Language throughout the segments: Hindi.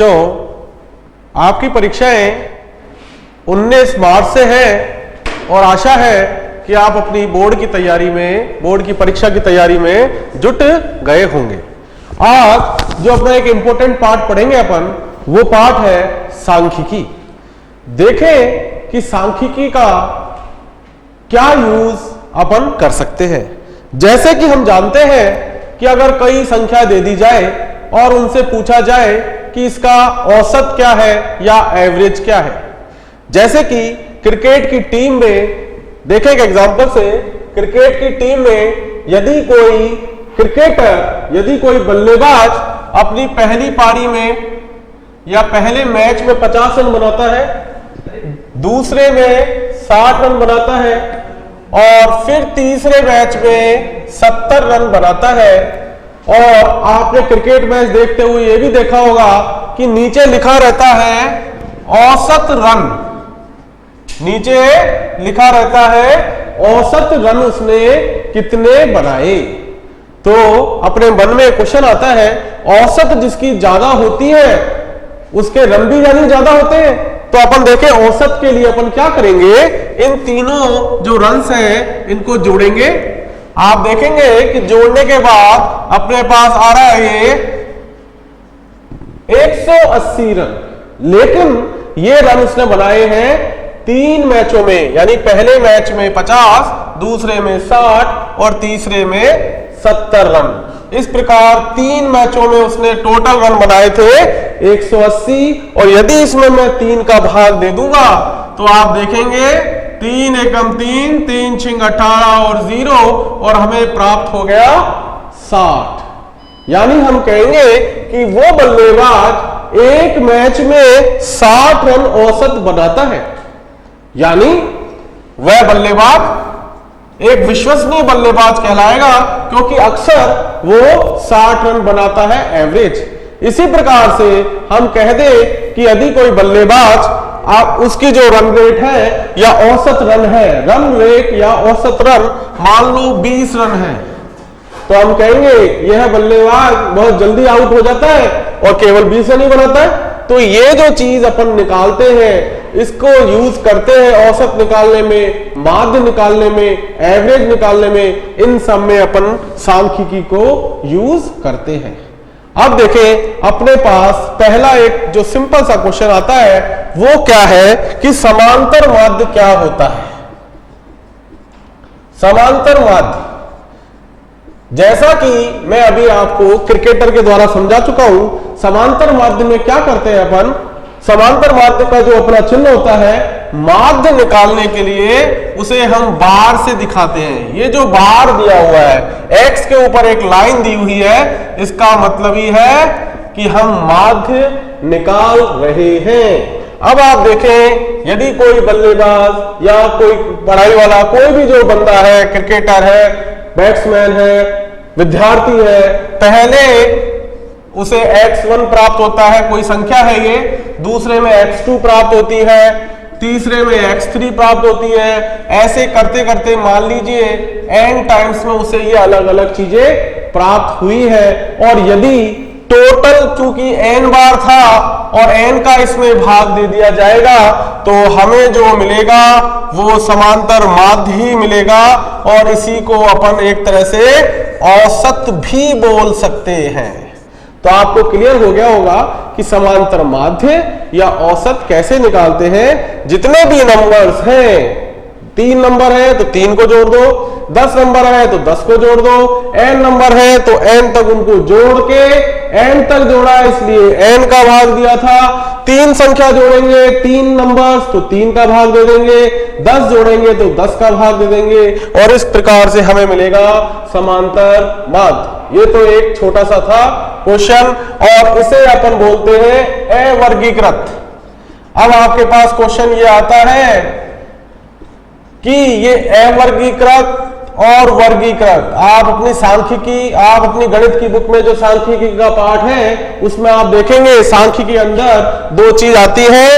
बच्चों, आपकी परीक्षाएं 19 मार्च से है और आशा है कि आप अपनी बोर्ड की तैयारी में, बोर्ड की परीक्षा की तैयारी में जुट गए होंगे। आज जो अपना एक इंपॉर्टेंट पार्ट पढ़ेंगे अपन, वो पार्ट है सांख्यिकी। देखें कि सांख्यिकी का क्या यूज अपन कर सकते हैं। जैसे कि हम जानते हैं कि अगर कई संख्या दे दी जाए और उनसे पूछा जाए कि इसका औसत क्या है या एवरेज क्या है। जैसे कि क्रिकेट की टीम में, देखें एक एग्जांपल से, क्रिकेट की टीम में यदि कोई क्रिकेटर, यदि कोई बल्लेबाज अपनी पहली पारी में या पहले मैच में 50 रन बनाता है, दूसरे में 60 रन बनाता है और फिर तीसरे मैच में 70 रन बनाता है, और आपने क्रिकेट मैच देखते हुए ये भी देखा होगा कि नीचे लिखा रहता है औसत रन, नीचे लिखा रहता है औसत रन उसने कितने बनाए। तो अपने मन में क्वेश्चन आता है, औसत जिसकी ज्यादा होती है उसके रन भी यानी ज्यादा होते हैं। तो अपन देखें औसत के लिए अपन क्या करेंगे, इन तीनों जो रन्स हैं इनको जोड़ेंगे। आप देखेंगे कि जोड़ने के बाद अपने पास आ रहा है ये 180 रन, लेकिन ये रन उसने बनाए हैं 3 मैचों में, यानी पहले मैच में 50, दूसरे में 60 और तीसरे में 70 रन। इस प्रकार 3 मैचों में उसने टोटल रन बनाए थे 180, और यदि इसमें मैं 3 का भाग दे दूंगा तो आप देखेंगे 3 एकम 3, 3 छिंग 18 और 0, और हमें प्राप्त हो गया 60। यानी हम कहेंगे कि वो बल्लेबाज एक मैच में 60 रन औसत बनाता है, यानी वह बल्लेबाज एक विश्वसनीय बल्लेबाज कहलाएगा, क्योंकि अक्सर वो 60 रन बनाता है एवरेज। इसी प्रकार से हम कह दें कि यदि कोई बल्लेबाज, आप उसकी जो रन रेट है या औसत रन है, रन रेट या औसत रन मान लो 20 रन है, तो हम कहेंगे यह बल्लेबाज बहुत जल्दी आउट हो जाता है और केवल 20 रन ही बनाता है। तो ये जो चीज अपन निकालते हैं, इसको यूज करते हैं औसत निकालने में, माध्य निकालने में, एवरेज निकालने में, इन सब में अपन सांख्यिकी को यूज करते हैं। अब देखें अपने पास पहला एक जो सिंपल सा क्वेश्चन आता है, वो क्या है कि समांतर माध्य क्या होता है। समांतर माध्य, जैसा कि मैं अभी आपको क्रिकेटर के द्वारा समझा चुका हूं, समांतर माध्य में क्या करते हैं अपन, समांतर माध्य का जो अपना चिन्ह होता है, माध्य निकालने के लिए उसे हम बार से दिखाते हैं। ये जो बार दिया हुआ है, एक्स के ऊपर एक लाइन दी हुई है, इसका मतलब ही है कि हम माध्य निकाल रहे हैं। अब आप देखें, यदि कोई बल्लेबाज या कोई पढ़ाई वाला, कोई भी जो बंदा है, क्रिकेटर है, बैट्समैन है, विद्यार्थी है, पहले उसे x1 प्राप्त होता है, कोई संख्या है ये, दूसरे में x2 प्राप्त होती है, तीसरे में x3 प्राप्त होती है। ऐसे करते करते मान लीजिए n टाइम्स में उसे ये अलग अलग चीजें प्राप्त हुई है, और यदि टोटल चूंकि n बार था और n का इसमें भाग दे दिया जाएगा, तो हमें जो मिलेगा वो समांतर माध्य ही मिलेगा, और इसी को अपन एक तरह से औसत भी बोल सकते हैं। तो आपको क्लियर हो गया होगा कि समांतर माध्य या औसत कैसे निकालते हैं। जितने भी नंबर्स हैं, 3 नंबर है तो 3 को जोड़ दो, 10 नंबर है तो 10 को जोड़ दो, n नंबर है तो n तक उनको जोड़ के, n तक जोड़ा इसलिए n का भाग दिया था, 3 संख्या जोड़ेंगे 3 नंबर्स तो 3 का भाग दे देंगे, 10 जोड़ेंगे तो 10 का भाग दे देंगे, और इस प्रकार से हमें मिलेगा समांतर माध्य। ये तो एक छोटा सा था क्वेश्चन, और इसे अपन बोलते हैं अवर्गीकृत। अब आपके पास क्वेश्चन ये आता है कि ये अवर्गीकृत और वर्गीकृत, आप अपनी सांख्यिकी, आप अपनी गणित की बुक में जो सांख्यिकी का पाठ है उसमें आप देखेंगे सांख्यिकी के अंदर 2 चीज आती है,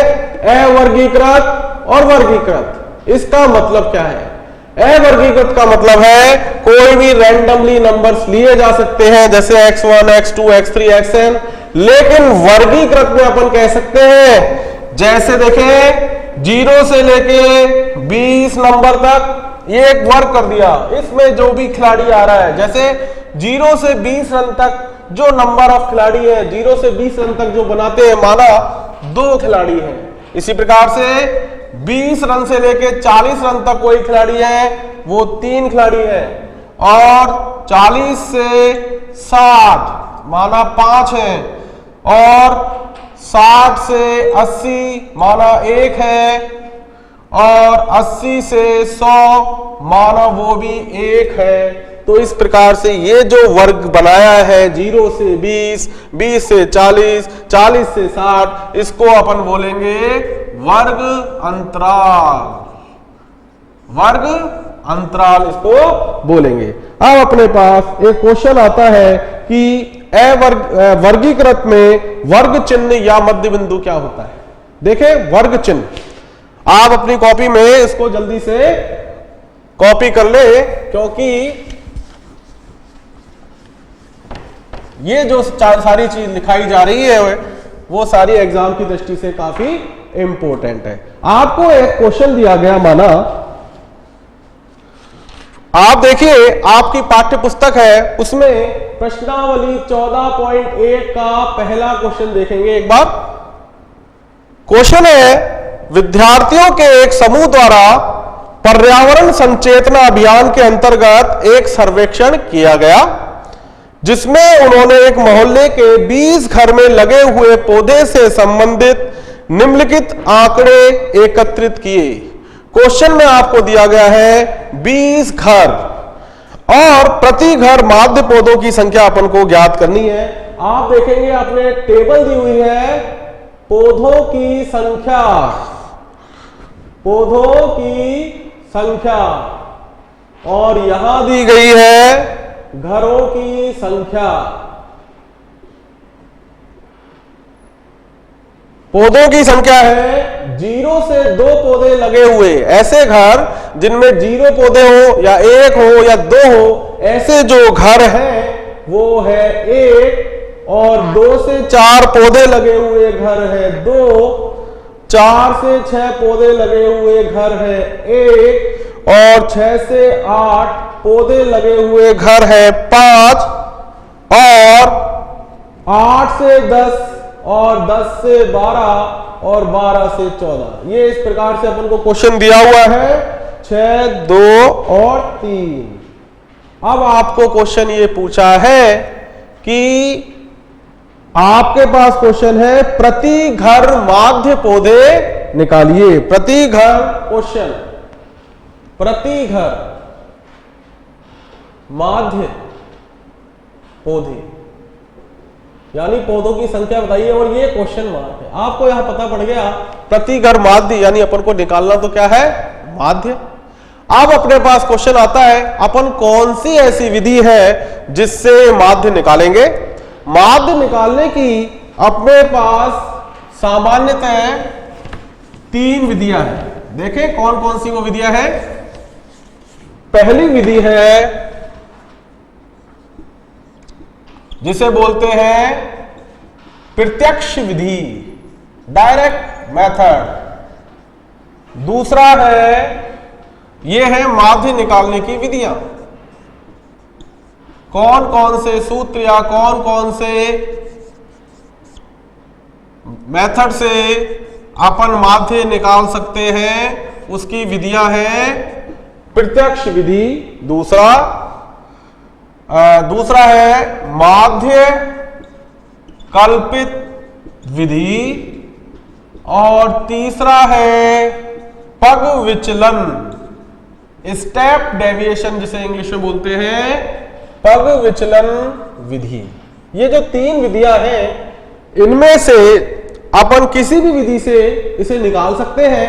अवर्गीकृत और वर्गीकृत। इसका मतलब क्या है? अवर्गीकृत का मतलब है कोई भी रैंडमली नंबर्स लिए जा सकते हैं, जैसे x1, x2, x3, xn, लेकिन वर्गीकृत में अपन कह सकते हैं, जैसे देखें 0 से लेके 20 नंबर तक ये एक वर्ग कर दिया, इसमें जो भी खिलाड़ी आ रहा है, जैसे 0 से 20 रन तक जो नंबर ऑफ खिलाड़ी है, 0 से 20 रन तक जो बनाते हैं, माना 2 खिलाड़ी हैं। इसी प्रकार से 20 रन से लेके 40 रन तक कोई खिलाड़ी है, वो 3 खिलाड़ी है, और 40 से 60 माना 5 है, और 60 से 80 माना 1 है, और 80 से 100 माना वो भी 1 है। तो इस प्रकार से ये जो वर्ग बनाया है 0 से 20, 20 से 40, 40 से 60, इसको अपन बोलेंगे वर्ग अंतराल, वर्ग अंतराल इसको बोलेंगे। अब अपने पास एक क्वेश्चन आता है कि वर्गीकृत में वर्ग चिन्ह या मध्य बिंदु क्या होता है। देखें वर्ग चिन्ह, आप अपनी कॉपी में इसको जल्दी से कॉपी कर ले, क्योंकि ये जो सारी चीज लिखाई जा रही है वो सारी एग्जाम की दृष्टि से काफी इंपॉर्टेंट है। आपको एक क्वेश्चन दिया गया, माना आप देखिए आपकी पाठ्य पुस्तक है, उसमें प्रश्नावली 14.1 का पहला क्वेश्चन देखेंगे एक बार। क्वेश्चन है, विद्यार्थियों के एक समूह द्वारा पर्यावरण संचेतना अभियान के अंतर्गत एक सर्वेक्षण किया गया, जिसमें उन्होंने एक मोहल्ले के 20 घर में लगे हुए पौधे से संबंधित निम्नलिखित आंकड़े एकत्रित किए। क्वेश्चन में आपको दिया गया है 20 घर, और प्रति घर माध्य पौधों की संख्या अपन को ज्ञात करनी है। आप देखेंगे आपने टेबल दी हुई है पौधों की संख्या, पौधों की संख्या, और यहां दी गई है घरों की संख्या। पौधों की संख्या है 0 से 2 पौधे लगे हुए, ऐसे घर जिनमें 0 पौधे हो या 1 हो या 2 हो, ऐसे जो घर हैं वो है 1, और 2 से 4 पौधे लगे हुए घर है 2, 4 से 6 पौधे लगे हुए घर है 1, और 6 से 8 पौधे लगे हुए घर है 5, और 8 से 10, और 10 से 12, और 12 से 14। ये इस प्रकार से अपन को क्वेश्चन दिया हुआ है 6, 2 और 3। अब आपको क्वेश्चन ये पूछा है कि आपके पास क्वेश्चन है प्रति घर माध्य पौधे निकालिए। प्रति घर क्वेश्चन, प्रति घर माध्य पौधे यानी पौधों की संख्या बताइए, और ये क्वेश्चन मार्क है। आपको यहां पता पड़ गया प्रति घर माध्य, यानी अपन को निकालना तो क्या है, माध्य। अब अपने पास क्वेश्चन आता है, अपन कौन सी ऐसी विधि है जिससे माध्य निकालेंगे। माध्य निकालने की अपने पास सामान्यतः 3 विधियां हैं। देखें कौन कौन सी वो विधियां हैं। पहली विधि है जिसे बोलते हैं प्रत्यक्ष विधि, डायरेक्ट मेथड। दूसरा है, ये है माध्य निकालने की विधियां। कौन कौन से सूत्र या कौन कौन से मेथड से अपन माध्य निकाल सकते हैं, उसकी विधियां हैं प्रत्यक्ष विधि। दूसरा है माध्य कल्पित विधि, और तीसरा है पग विचलन, स्टेप डेविएशन, जिसे इंग्लिश में बोलते हैं पग विचलन विधि। ये जो 3 विधियां हैं, इनमें से अपन किसी भी विधि से इसे निकाल सकते हैं,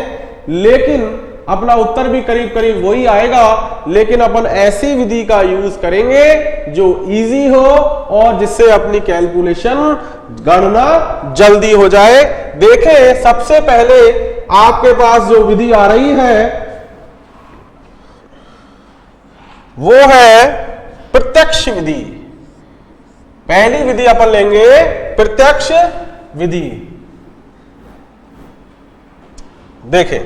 लेकिन अपना उत्तर भी करीब करीब वही आएगा। लेकिन अपन ऐसी विधि का यूज करेंगे जो इजी हो और जिससे अपनी कैलकुलेशन, गणना जल्दी हो जाए। देखें सबसे पहले आपके पास जो विधि आ रही है वो है प्रत्यक्ष विधि। पहली विधि अपन लेंगे प्रत्यक्ष विधि। देखें,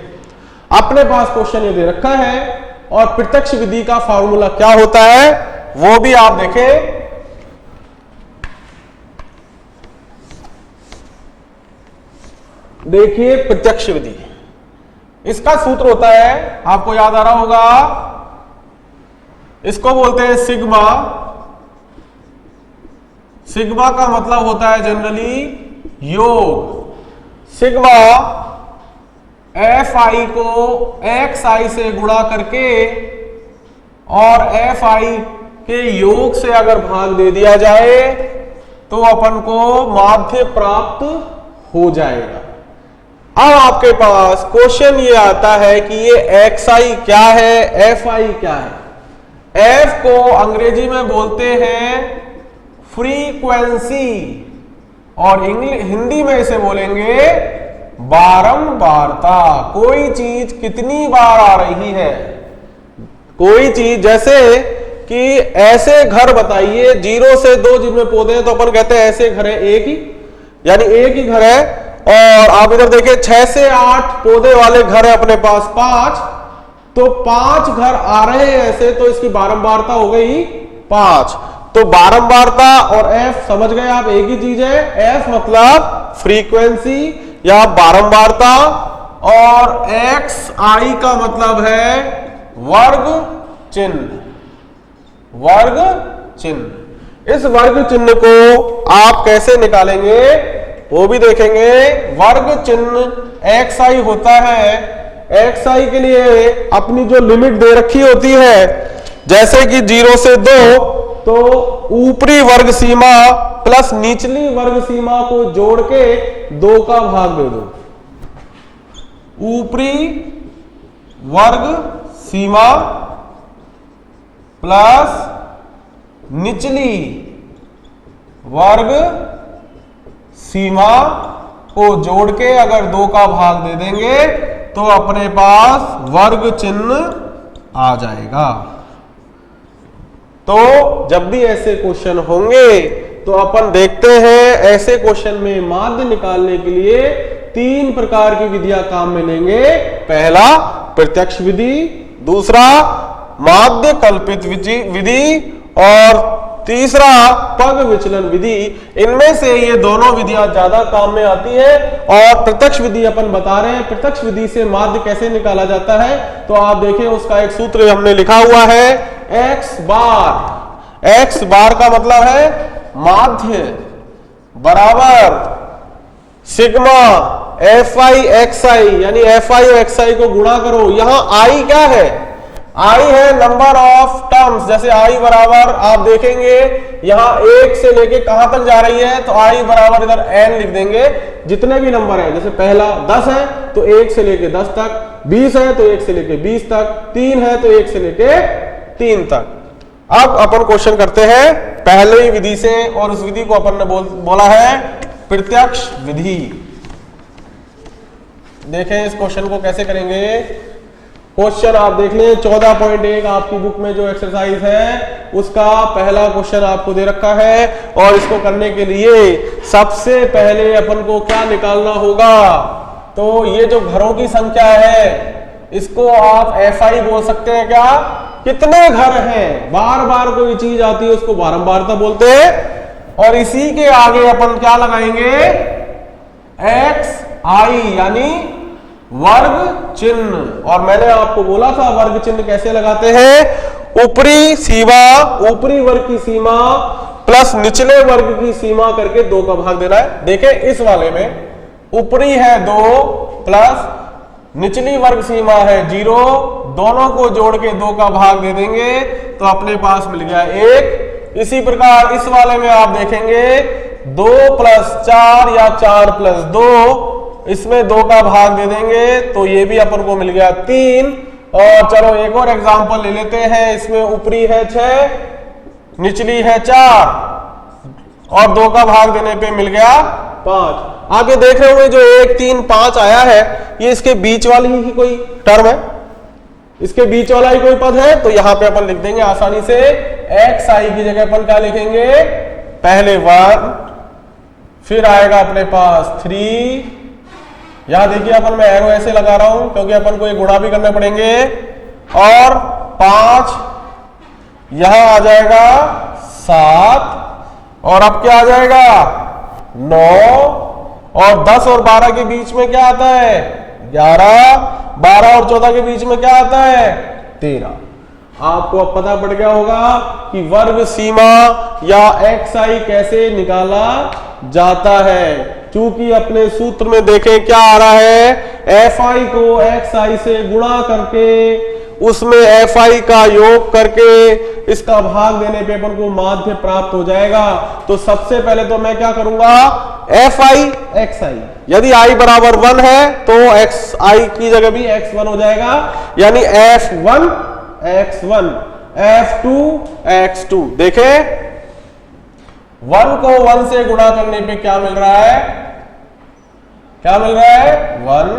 अपने पास क्वेश्चन ये दे रखा है और प्रत्यक्ष विधि का फॉर्मूला क्या होता है वो भी आप देखें। देखिए प्रत्यक्ष विधि, इसका सूत्र होता है, आपको याद आ रहा होगा, इसको बोलते हैं सिग्मा। सिग्मा का मतलब होता है जनरली योग। सिग्मा एफ आई को एक्स आई से गुणा करके और एफ आई के योग से अगर भाग दे दिया जाए तो अपन को माध्य प्राप्त हो जाएगा। अब आपके पास क्वेश्चन ये आता है कि ये एक्स आई क्या है, एफ आई क्या है। एफ को अंग्रेजी में बोलते हैं फ्रीक्वेंसी और हिंदी में इसे बोलेंगे बारंबारता। कोई चीज कितनी बार आ रही है, कोई चीज, जैसे कि ऐसे घर बताइए 0 से 2 जिनमें पौधे हैं तो अपन कहते हैं ऐसे घर है, एक ही, यानी एक ही घर है। और आप इधर देखिए 6 से 8 पौधे वाले घर है अपने पास 5, तो 5 घर आ रहे हैं ऐसे, तो इसकी बारंबारता हो गई 5। तो बारंबारता और एफ समझ गए आप, एक ही चीज है। एफ मतलब फ्रीक्वेंसी या बारंबारता और एक्स आई का मतलब है वर्ग चिन्ह। वर्ग चिन्ह, इस वर्ग चिन्ह को आप कैसे निकालेंगे वो भी देखेंगे। वर्ग चिन्ह एक्स आई होता है, एक्स आई के लिए अपनी जो लिमिट दे रखी होती है, जैसे कि 0 से 2, तो ऊपरी वर्ग सीमा प्लस निचली वर्ग सीमा को जोड़ के 2 का भाग दे दो। ऊपरी वर्ग सीमा प्लस निचली वर्ग सीमा को जोड़ के अगर 2 का भाग दे देंगे तो अपने पास वर्ग चिन्ह आ जाएगा। तो जब भी ऐसे क्वेश्चन होंगे तो अपन देखते हैं ऐसे क्वेश्चन में माध्य निकालने के लिए 3 प्रकार की विधियां काम में लेंगे। पहला प्रत्यक्ष विधि, दूसरा माध्य कल्पित विधि और तीसरा पग विचलन विधि। इनमें से ये दोनों विधियां ज्यादा काम में आती है और प्रत्यक्ष विधि अपन बता रहे हैं। प्रत्यक्ष विधि से माध्य कैसे निकाला जाता है तो आप देखें, उसका एक सूत्र हमने लिखा हुआ है एक्स बार। एक्स बार का मतलब है माध्य बराबर सिग्मा एफ आई एक्स आई, यानी एफ आई और एक्स आई को गुणा करो। यहां आई क्या है, आई है नंबर ऑफ टर्म्स। जैसे आई बराबर आप देखेंगे यहां 1 से लेके कहां तक जा रही है, तो आई बराबर इधर n लिख देंगे। जितने भी नंबर है, जैसे पहला 10 है तो 1 से लेके 10 तक, 20 है तो 1 से लेके 20 तक, 3 है तो 1 से लेके 3 तक। अब अपन क्वेश्चन करते हैं पहले विधि से, और उस विधि को अपन ने बोला है प्रत्यक्ष विधि। देखें इस क्वेश्चन को कैसे करेंगे। क्वेश्चन आप देख लें 14.1 आपकी बुक में जो एक्सरसाइज है उसका पहला क्वेश्चन आपको दे रखा है। और इसको करने के लिए सबसे पहले अपन को क्या निकालना होगा, तो ये जो घरों की संख्या है इसको आप एफ आई बोल सकते हैं। क्या, कितने घर हैं, बार बार कोई चीज आती है उसको बारंबारता बोलते हैं। और इसी के आगे अपन क्या लगाएंगे, एक्स आई यानी वर्ग चिन्ह। और मैंने आपको बोला था वर्ग चिन्ह कैसे लगाते हैं, ऊपरी सीमा, ऊपरी वर्ग की सीमा प्लस निचले वर्ग की सीमा करके 2 का भाग देना है। देखें इस वाले में ऊपरी है 2 प्लस निचली वर्ग सीमा है 0, दोनों को जोड़ के 2 का भाग दे देंगे तो अपने पास मिल गया 1। इसी प्रकार इस वाले में आप देखेंगे 2 + 4 या 4 + 2, इसमें 2 का भाग दे देंगे तो ये भी अपन को मिल गया 3। और चलो एक और एग्जांपल ले लेते हैं। इसमें ऊपरी है 6, निचली है 4 और 2 का भाग देने पे मिल गया 5। आगे देख रहे होंगे जो 1 3 5 आया है ये इसके बीच वाली ही कोई टर्म है, इसके बीच वाला ही कोई पद है, तो यहां पे अपन लिख देंगे आसानी से एक्स आई की जगह अपन क्या लिखेंगे, पहले 1, फिर आएगा अपने पास 3। यहां देखिए अपन मैं एरो ऐसे लगा रहा हूं क्योंकि अपन को ये गुणा भी करने पड़ेंगे, और 5, यहां आ जाएगा 7, और अब क्या आ जाएगा 9, और 10 और 12 के बीच में क्या आता है 11, 12 और 14 के बीच में क्या आता है 13। आपको अब पता पड़ गया होगा कि वर्ग सीमा या xi कैसे निकाला जाता है। क्योंकि अपने सूत्र में देखें क्या आ रहा है, fi को xi से गुणा करके उसमें fi का योग करके इसका भाग देने पे अपन को माध्य प्राप्त हो जाएगा। तो सबसे पहले तो मैं क्या करूंगा, fi xi, यदि i बराबर 1 है तो xi की जगह भी x1 हो जाएगा, यानी f1 x1 f2 x2। देखें 1 को 1 से गुणा करने पे क्या मिल रहा है, क्या मिल रहा है 1।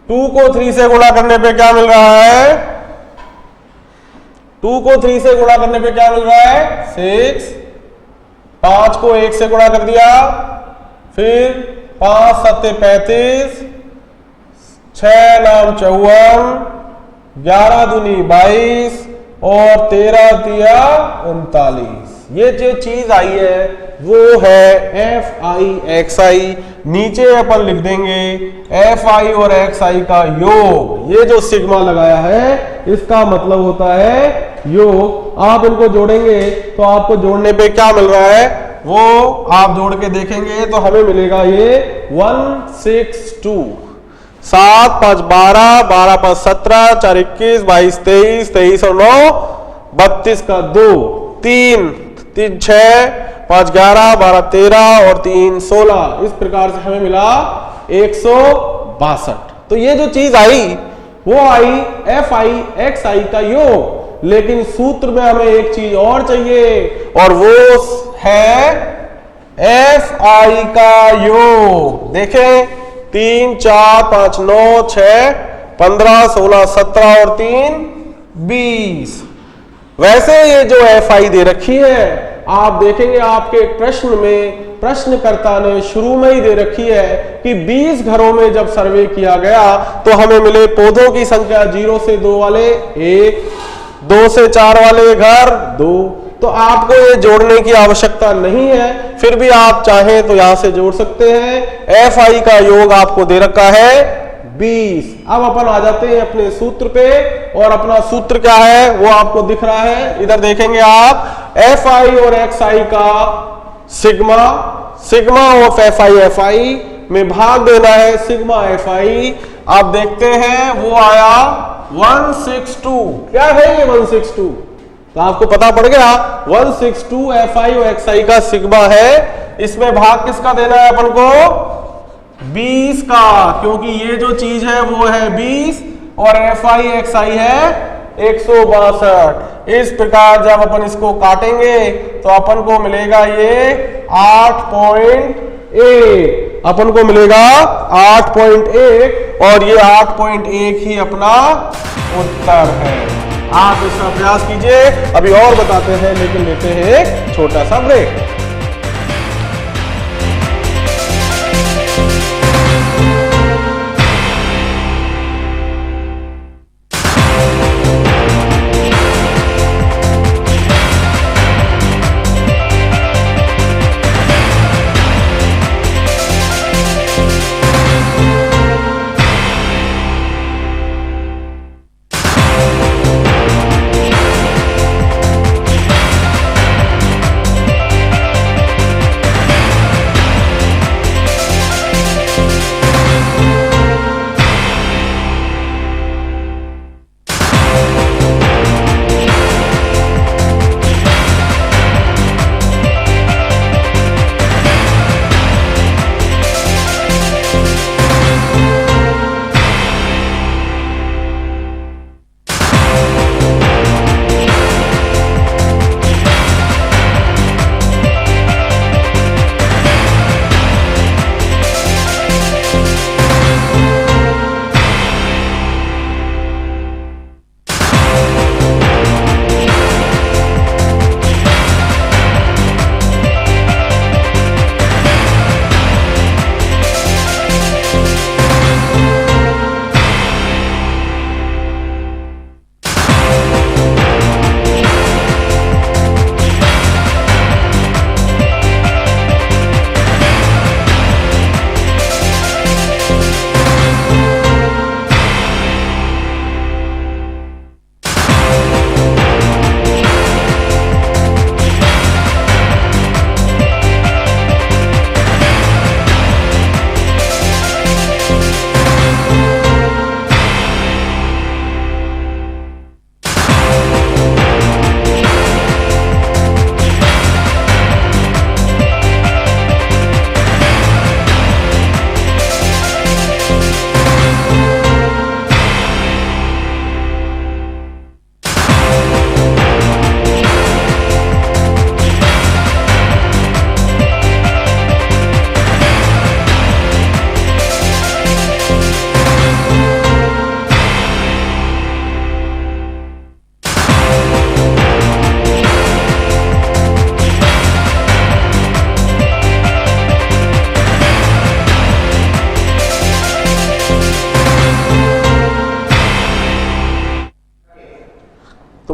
2 को 3 से गुणा करने पे क्या मिल रहा है, 2 को 3 से गुणा करने पे क्या मिल रहा है 6। 5 को 1 से गुणा कर दिया, फिर 5 7 35, 6 9 54, 11 दूनी 22 और 13 तिया 39। ये जो चीज आई है वो है fi xi। नीचे अपन लिख देंगे fi और xi का योग। ये जो सिग्मा लगाया है इसका मतलब होता है योग। आप इनको जोड़ेंगे तो आपको जोड़ने पे क्या मिल रहा है वो आप जोड़ के देखेंगे तो हमें मिलेगा ये 162। 7 5 12, 12 5 17, 4 21, 22 23, 23 और 9 32 का 2, 3 3 6, 5 11, 12 13 और 3 16। इस प्रकार से हमें मिला 162। तो ये जो चीज आई वो आई fi xi का योग। लेकिन सूत्र में हमें एक चीज और चाहिए और वो है fi का योग। देखें 3 4 5 9 6 15 16 17 और 3 20। वैसे ये जो fi दे रखी है आप देखेंगे आपके प्रश्न में प्रश्नकर्ता ने शुरू में ही दे रखी है कि 20 घरों में जब सर्वे किया गया तो हमें मिले पौधों की संख्या 0 से 2 वाले 1, 2 से 4 वाले घर 2। तो आपको ये जोड़ने की आवश्यकता नहीं है, फिर भी आप चाहें तो यहां से जोड़ सकते हैं। fi का योग आपको दे रखा है 20। अब अपन आ जाते हैं अपने सूत्र पे और अपना सूत्र क्या है वो आपको दिख रहा है, इधर देखेंगे आप। fi और xi का सिग्मा ऑफ fi में भाग देना है सिग्मा fi। आप देखते हैं वो आया 162। क्या है ये 162? तो आपको पता पड़ गया 162 fi और xi का सिग्मा है। इसमें भाग किसका देना है अपन को 20 का, क्योंकि ये जो चीज है वो है 20 और fi xi है 162। इस प्रकार जब अपन इसको काटेंगे तो अपन को मिलेगा ये 8.1। अपन को मिलेगा 8.1 और ये 8.1 ही अपना उत्तर है। आप इसका अभ्यास कीजिए। अभी और बताते हैं लेकिन लेते हैं एक छोटा सा ब्रेक।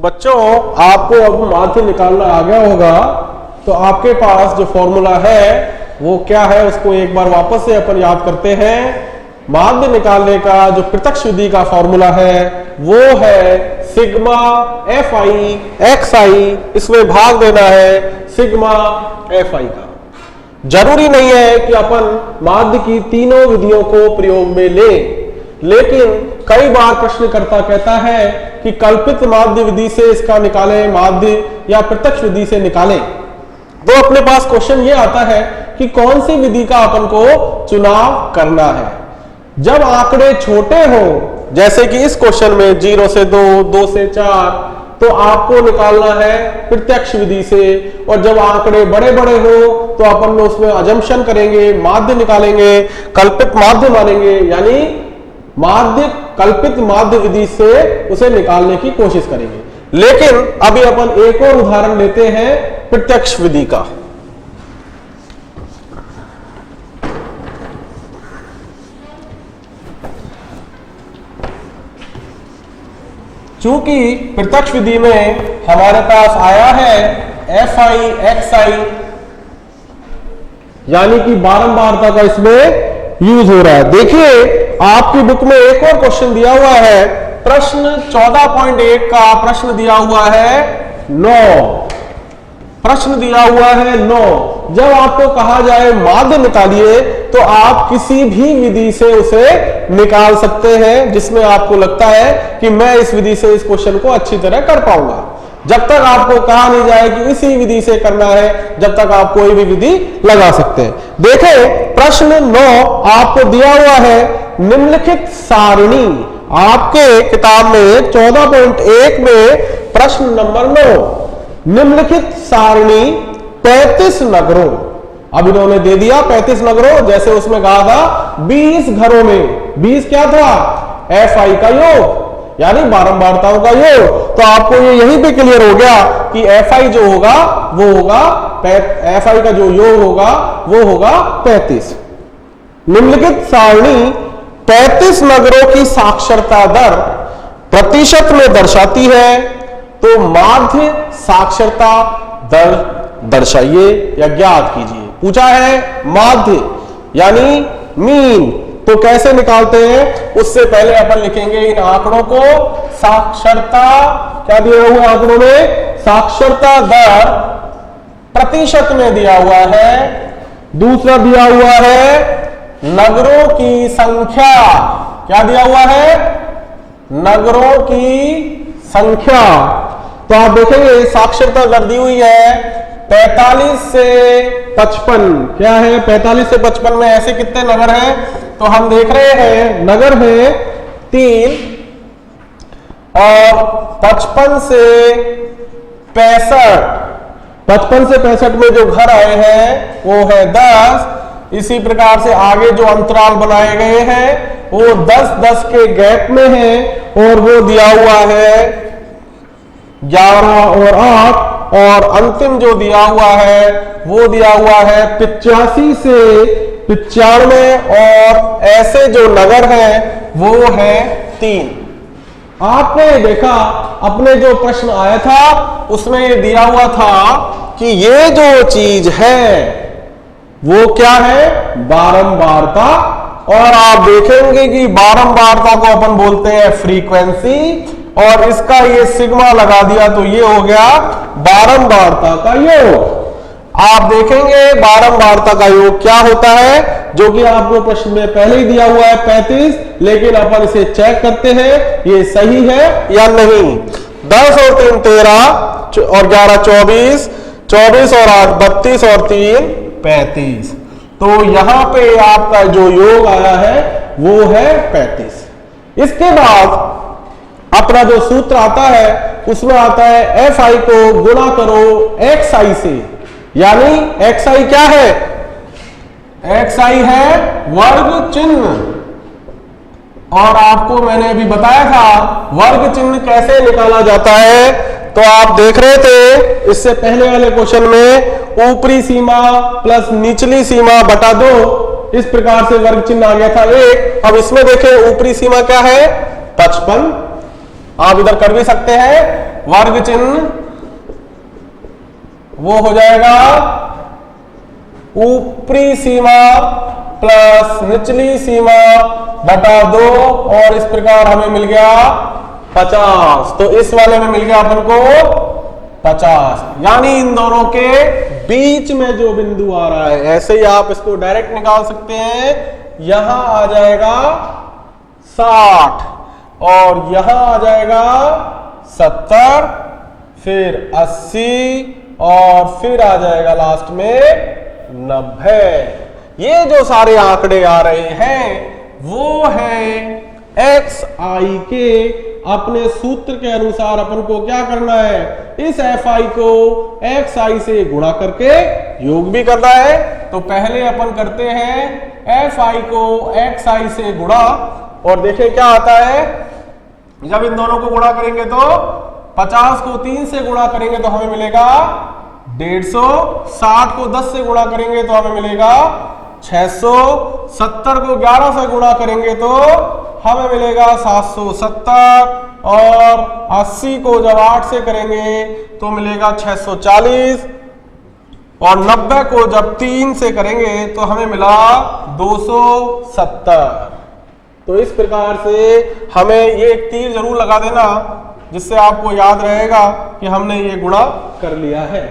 बच्चों आपको अब माध्य निकालना आ गया होगा, तो आपके पास जो फॉर्मूला है वो क्या है उसको एक बार वापस से अपन याद करते हैं। माध्य निकालने का जो प्रत्यक्ष विधि का फॉर्मूला है वो है सिग्मा एफ आई एक्स आई, इसमें भाग देना है सिग्मा एफ आई का। जरूरी नहीं है कि अपन माध्य की तीनों विधियों को प्रयोग में लें, लेकिन कई बार प्रश्नकर्ता कहता है कि कल्पित माध्य विधि से इसका निकालें, माध्य या प्रत्यक्ष विधि से निकालें। तो अपने पास क्वेश्चन ये आता है कि कौन सी विधि का अपन को चुनाव करना है। जब आंकड़े छोटे हो, जैसे कि इस क्वेश्चन में 0 से 2, 2 से 4, तो आपको निकालना है प्रत्यक्ष विधि से। और जब आंकड़े बड़े बड़े हो तो अपन उसमें अजम्पशन करेंगे, माध्य निकालेंगे, कल्पित माध्य मानेंगे, यानी माध्य कल्पित माध्य विधि से उसे निकालने की कोशिश करेंगे। लेकिन अभी अपन एक और उदाहरण लेते हैं प्रत्यक्ष विधि का। चूंकि प्रत्यक्ष विधि में हमारे पास आया है एफ आई एक्स आई, यानी कि बारंबारता का इसमें यूज हो रहा है। देखिए आपकी बुक में एक और क्वेश्चन दिया हुआ है, प्रश्न 14.1 का प्रश्न दिया हुआ है 9, प्रश्न दिया हुआ है 9। जब आपको कहा जाए माध्य निकालिए तो आप किसी भी विधि से उसे निकाल सकते हैं जिसमें आपको लगता है कि मैं इस विधि से इस क्वेश्चन को अच्छी तरह कर पाऊंगा। जब तक आपको कहा नहीं जाए कि इसी विधि से करना है, जब तक आप कोई भी विधि लगा सकते हैं। देखें प्रश्न 9 आपको दिया हुआ है निम्नलिखित सारणी, आपके किताब में 14.1 में प्रश्न नंबर 9, निम्नलिखित सारणी 35 नगरों। अब इन्होंने दे दिया 35 नगरों, जैसे उसमें कहा था 20 घरों में 20 क्या था, एफ आई का योग, यानी बारंबारताओं का योग। तो आपको ये यहीं पे क्लियर हो गया कि एफ आई जो होगा वो होगा, एफ आई का जो योग होगा वो होगा 35। निम्नलिखित सारणी 35 नगरों की साक्षरता दर प्रतिशत में दर्शाती है, तो माध्य साक्षरता दर दर्शाइए या ज्ञात कीजिए। पूछा है माध्य यानी मीन, तो कैसे निकालते हैं, उससे पहले अपन लिखेंगे इन आंकड़ों को। साक्षरता क्या दिया हुआ आंकड़ों में, साक्षरता दर प्रतिशत में दिया हुआ है। दूसरा दिया हुआ है नगरों की संख्या, क्या दिया हुआ है, नगरों की संख्या। तो आप देखेंगे साक्षरता दर दी हुई है 45 से 55, क्या है 45 से 55 में ऐसे कितने नगर हैं, तो हम देख रहे हैं नगर है 3 और 55 से 65, 55 से 65 में जो घर आए हैं वो है 10। इसी प्रकार से आगे जो अंतराल बनाए गए हैं वो 10-10 के गैप में है, और वो दिया हुआ है 11 और 8, और अंतिम जो दिया हुआ है वो दिया हुआ है 85 से 95, और ऐसे जो नगर हैं वो है 3। आपने देखा अपने जो प्रश्न आया था उसमें ये दिया हुआ था कि ये जो चीज है वो क्या है, बारंबारता। और आप देखेंगे कि बारंबारता को अपन बोलते हैं फ्रीक्वेंसी, और इसका ये सिग्मा लगा दिया तो ये हो गया बारंबारता का योग। आप देखेंगे बारंबारता का योग क्या होता है, जो कि आपको प्रश्न में पहले ही दिया हुआ है 35, लेकिन अपन इसे चेक करते हैं ये सही है या नहीं। 10 और 3 13 और 11 24, 24 और 8 32 और 3 35। तो यहां पे आपका जो योग आया है वो है 35। इसके बाद अपना जो सूत्र आता है उसमें आता है एफ आई को गुणा करो एक्स आई से, यानी एक्स आई क्या है, एक्स आई है वर्ग चिन्ह। और आपको मैंने अभी बताया था वर्ग चिन्ह कैसे निकाला जाता है, तो आप देख रहे थे इससे पहले वाले क्वेश्चन में ऊपरी सीमा प्लस निचली सीमा बटा 2, इस प्रकार से वर्ग चिन्ह आ गया था 1। अब इसमें देखें ऊपरी सीमा क्या है 55, आप इधर कर भी सकते हैं, वर्ग चिन्ह वो हो जाएगा ऊपरी सीमा प्लस निचली सीमा बटा 2, और इस प्रकार हमें मिल गया 50। तो इस वाले में मिल गया अपन को 50, यानी इन दोनों के बीच में जो बिंदु आ रहा है, ऐसे ही आप इसको डायरेक्ट निकाल सकते हैं। यहां आ जाएगा 60 और यहां आ जाएगा 70, फिर 80 और फिर आ जाएगा लास्ट में 90। ये जो सारे आंकड़े आ रहे हैं वो है xi के। अपने सूत्र के अनुसार अपन को क्या करना है, इस fi को xi से गुणा करके योग भी करना है। तो पहले अपन करते हैं fi को xi से गुणा, और देखें क्या आता है। जब इन दोनों को गुणा करेंगे तो 50 को 3 से गुणा करेंगे तो हमें मिलेगा 150, 60 को 10 से गुणा करेंगे तो हमें मिलेगा 600, 70 को 11 से गुणा करेंगे तो हमें मिलेगा 770, और 80 को जब 8 से करेंगे तो मिलेगा 640, और 90 को जब 3 से करेंगे तो हमें मिला 270। तो इस प्रकार से हमें ये एक तीर जरूर लगा देना, जिससे आपको याद रहेगा कि हमने ये गुणा कर लिया है।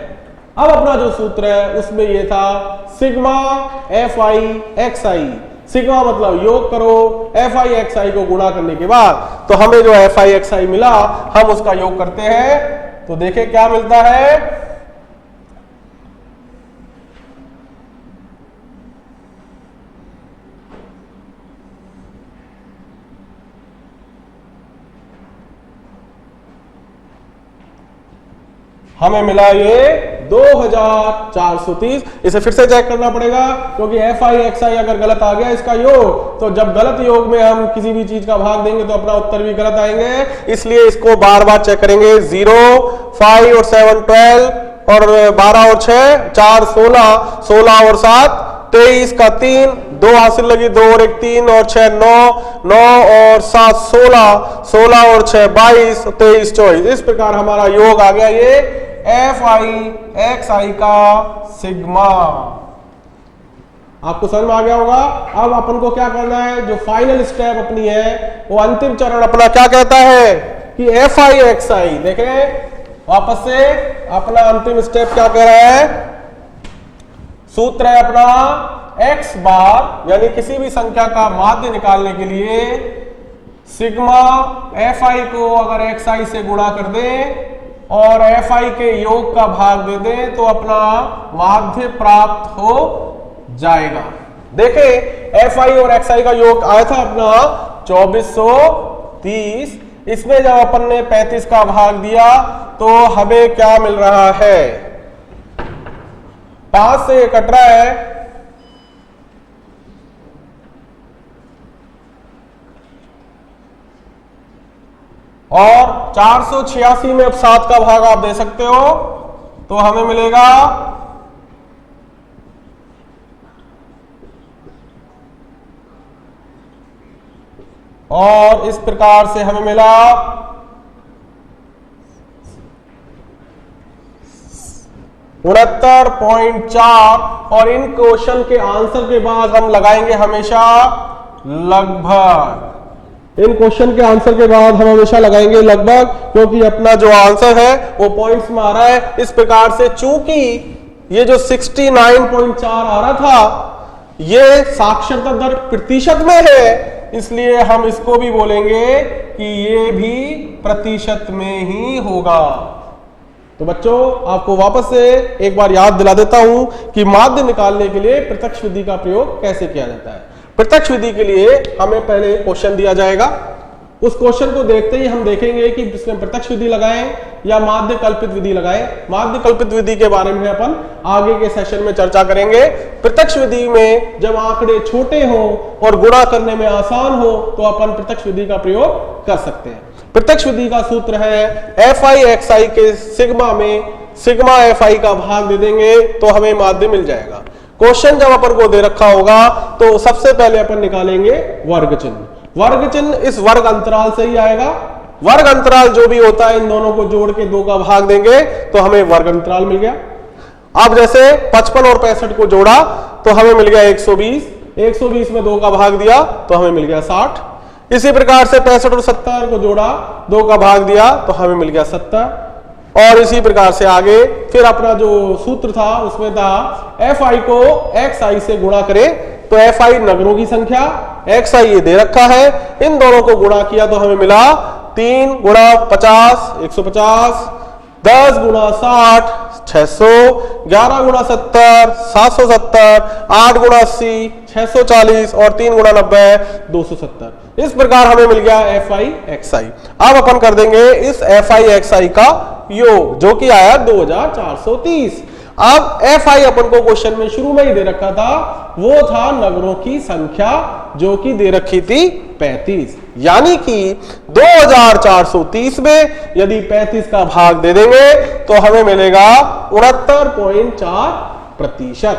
अब अपना जो सूत्र है उसमें ये था सिग्मा fi xi। सिग्मा मतलब योग करो, fi xi को गुणा करने के बाद तो हमें जो fi xi मिला हम उसका योग करते हैं। तो देखें क्या मिलता है। हमें मिला ये 2430। इसे फिर से चेक करना पड़ेगा, क्योंकि fi xi अगर गलत आ गया इसका योग, तो जब गलत योग में हम किसी भी चीज का भाग देंगे तो अपना उत्तर भी गलत आएंगे। इसलिए इसको बार बार चेक करेंगे। 0, 5 और 7 12, और 12 और 6 4 16, 16 और 7 23 का 3, 2 हासिल लगी, 2 और 1 3, और 6 9, 9 और 7 16, 16 और 6 22, 23 24। इस प्रकार हमारा योग आ गया ये fi xi का सिग्मा। आपको समझ में आ गया होगा। अब अपन को क्या करना है, जो फाइनल स्टेप अपनी है, वो अंतिम चरण अपना क्या कहता है कि fi xi। देखें वापस से अपना अंतिम स्टेप क्या कह रहा है। सूत्र है अपना x बार, यानी किसी भी संख्या का माध्य निकालने के लिए सिग्मा fi को अगर xi से गुणा कर दें और fi के योग का भाग दे दें तो अपना माध्य प्राप्त हो जाएगा। देखें fi और xi का योग आया था अपना 2430। इसमें जब अपन ने 35 का भाग दिया तो हमें क्या मिल रहा है, 5 से कट रहा है, और 486 में अब 7 का भाग आप दे सकते हो तो हमें मिलेगा और इस प्रकार से हमें मिला 69.4। और इन क्वेश्चन के आंसर के बाद हम लगाएंगे हमेशा लगभग। इन क्वेश्चन के आंसर के बाद हम हमेशा लगाएंगे लगभग, क्योंकि अपना जो आंसर है वो पॉइंट्स में आ रहा है। इस प्रकार से चूंकि ये जो 69.4 आ रहा था ये साक्षरता दर प्रतिशत में है, इसलिए हम इसको भी बोलेंगे कि ये भी प्रतिशत में ही होगा। तो बच्चों आपको वापस से एक बार याद दिला देता हूं कि माध्य निकालने के लिए प्रत्यक्ष विधि का प्रयोग कैसे किया जाता है। प्रत्यक्ष विधि के लिए हमें पहले क्वेश्चन दिया जाएगा, उस क्वेश्चन को देखते ही हम देखेंगे कि इसमें प्रत्यक्ष विधि लगाएं या माध्य कल्पित विधि लगाएं। माध्य कल्पित विधि के बारे में अपन आगे के सेशन में चर्चा करेंगे। प्रत्यक्ष विधि में जब आंकड़े छोटे हों और गुणा करने में आसान हो तो अपन प्रत्यक्ष विधि का प्रयोग कर सकते हैं। प्रत्यक्ष विधि का सूत्र है fi xi के सिग्मा में सिग्मा fi का भाग दे देंगे तो हमें माध्य मिल जाएगा। क्वेश्चन जब अपन को दे रखा होगा तो सबसे पहले अपन निकालेंगे वर्ग चिन्ह। वर्ग चिन्ह इस वर्ग अंतराल से ही आएगा। वर्ग अंतराल जो भी होता है इन दोनों को जोड़ के 2 का भाग देंगे तो हमें वर्ग अंतराल मिल गया। अब जैसे 55 और 65 को जोड़ा तो हमें मिल गया 120, 120 में 2 का भाग दिया तो हमें मिल गया 60। इसी प्रकार से 65 और 70 को जोड़ा, 2 का भाग दिया तो हमें मिल गया 70। और इसी प्रकार से आगे फिर अपना जो सूत्र था उसमें था fi को xi से गुणा करें तो fi नगरों की संख्या, xi ये दे रखा है, इन दोनों को गुणा किया तो हमें मिला 3 गुणा 50 150, 10 गुणा 60 600, 11 गुणा 70 770, 8 गुणा 80 640 और 3 गुणा 90 270। इस प्रकार हमें मिल गया fi xi। अब अपन कर देंगे इस fi xi का योग जो कि आया 2430। अब fi अपन को क्वेश्चन में शुरू में ही दे रखा था, वो था नगरों की संख्या जो कि दे रखी थी 35, यानी कि 2430 में यदि 35 का भाग दे देंगे तो हमें मिलेगा 69.4%।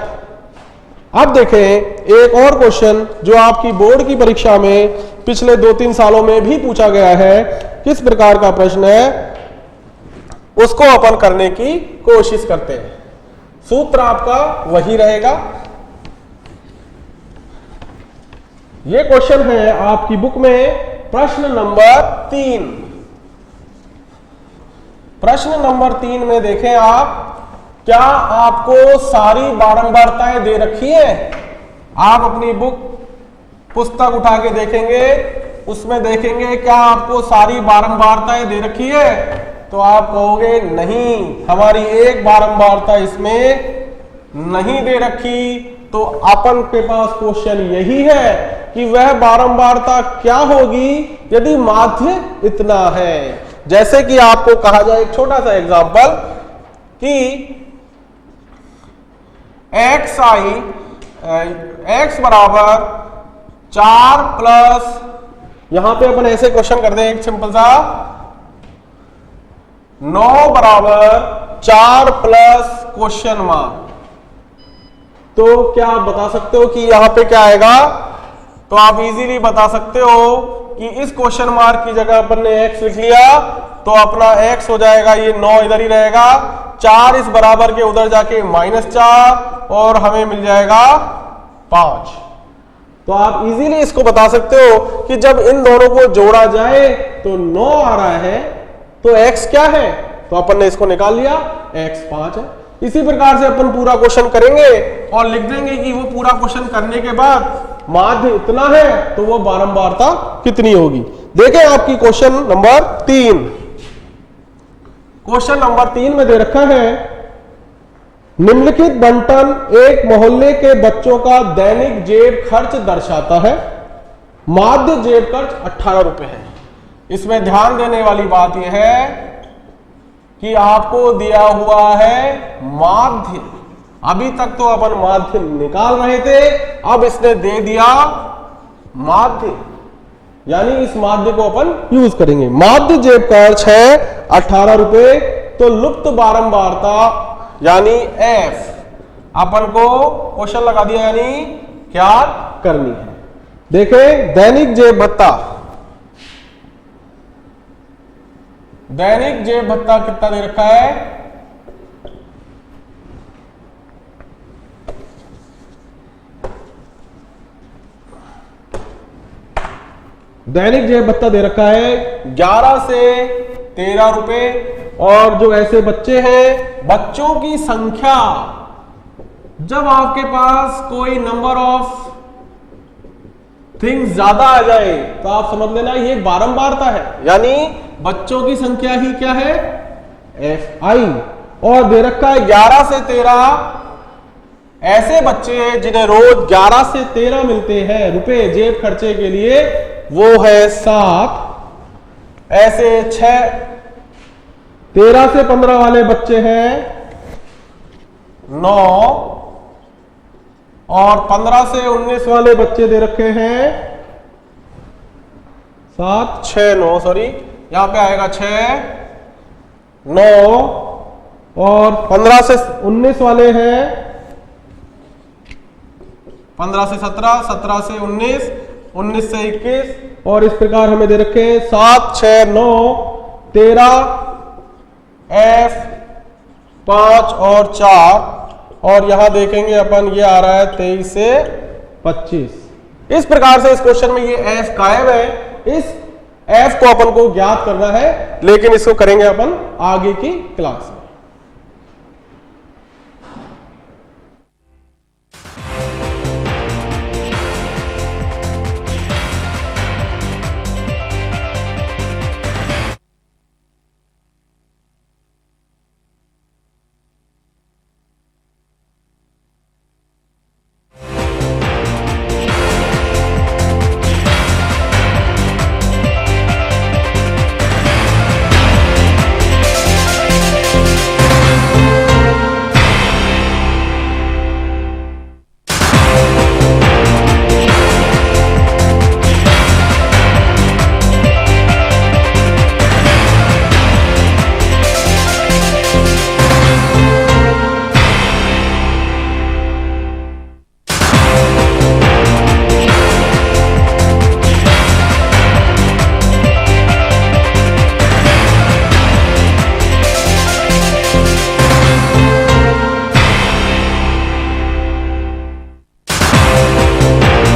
अब देखें एक और क्वेश्चन जो आपकी बोर्ड की परीक्षा में पिछले 2-3 सालों में भी पूछा गया है। किस प्रकार का प्रश्न है उसको अपन करने की कोशिश करते हैं। सूत्र आपका वही रहेगा। ये क्वेश्चन है आपकी बुक में प्रश्न नंबर 3। प्रश्न नंबर 3 में देखें आप, क्या आपको सारी बारंबारताएं दे रखी है? आप अपनी बुक पुस्तक उठा के देखेंगे, उसमें देखेंगे क्या आपको सारी बारंबारताएं दे रखी है? तो आप कहोगे नहीं, हमारी एक बारंबारता इसमें नहीं दे रखी। तो अपन के पास क्वेश्चन यही है कि वह बारंबारता क्या होगी यदि माध्य इतना है। जैसे कि आपको कहा जाए एक छोटा सा एग्जांपल कि x बराबर 4 प्लस, यहां पे अपन ऐसे क्वेश्चन कर दें एक सिंपल सा, 9 बराबर 4 प्लस क्वेश्चन मार्क। तो क्या आप बता सकते हो कि यहां पे क्या आएगा? तो आप इजीली बता सकते हो कि इस क्वेश्चन मार्क की जगह अपन ने x लिख लिया तो अपना x हो जाएगा, ये 9 इधर ही रहेगा, 4 इस बराबर के उधर जाके -4 और हमें मिल जाएगा 5। तो आप इजीली इसको बता सकते हो कि जब इन दोनों को जोड़ा जाए तो 9 आ रहा है तो x क्या है? तो अपन ने इसको निकाल लिया, x 5 है। इसी प्रकार से अपन पूरा क्वेश्चन करेंगे और लिख देंगे कि वो पूरा क्वेश्चन करने के बाद माध्य इतना है तो वो बारंबारता कितनी होगी। देखें आपकी क्वेश्चन नंबर 3। क्वेश्चन नंबर 3 में दे रखा है, निम्नलिखित बंटन एक मोहल्ले के बच्चों का दैनिक जेब खर्च दर्शाता है। माध्य जेब खर्च 18 रुपए है। इसमें ध्यान देने वाली बात यह है कि आपको दिया हुआ है माध्य। अभी तक तो अपन माध्य निकाल रहे थे, अब इसने दे दिया माध्य, यानी इस माध्य को अपन यूज करेंगे। माध्य जेब खर्च है 18 रुपए, तो लुप्त बारंबारता यानी f अपन को क्वेश्चन लगा दिया, यानी क्या करनी है। देखें दैनिक जेब भत्ता, दैनिक जेब भत्ता कितना दे रखा है? दैनिक जेब भत्ता दे रखा है 11 से 13 रुपए। और जो ऐसे बच्चे हैं, बच्चों की संख्या, जब आपके पास कोई नंबर ऑफ थिंग्स ज्यादा आ जाए तो आप समझ लेना ये बारंबारता है, यानी बच्चों की संख्या ही क्या है? fi। और दे रखा है 11 से 13। ऐसे बच्चे हैं जिन्हें रोज 11 से 13 मिलते हैं रुपए जेब खर्चे के लिए, वो है 7। ऐसे 13 से 15 वाले बच्चे हैं 9। और 15 से 19 वाले बच्चे दे रखे हैं 7 6 9, सॉरी यहां पे आएगा 6 9। और 15 से 19 वाले हैं 15 से 17, 17 से 19, 19 से 21, और इस प्रकार हमें दे रखे हैं 7, 6, 9, 13, F 5 और 4, और यहां देखेंगे अपन ये आ रहा है 23 से 25। इस प्रकार से इस क्वेश्चन में ये F गायब है। इस F को अपन को ज्ञात करना है, लेकिन इसको करेंगे अपन आगे की क्लास में।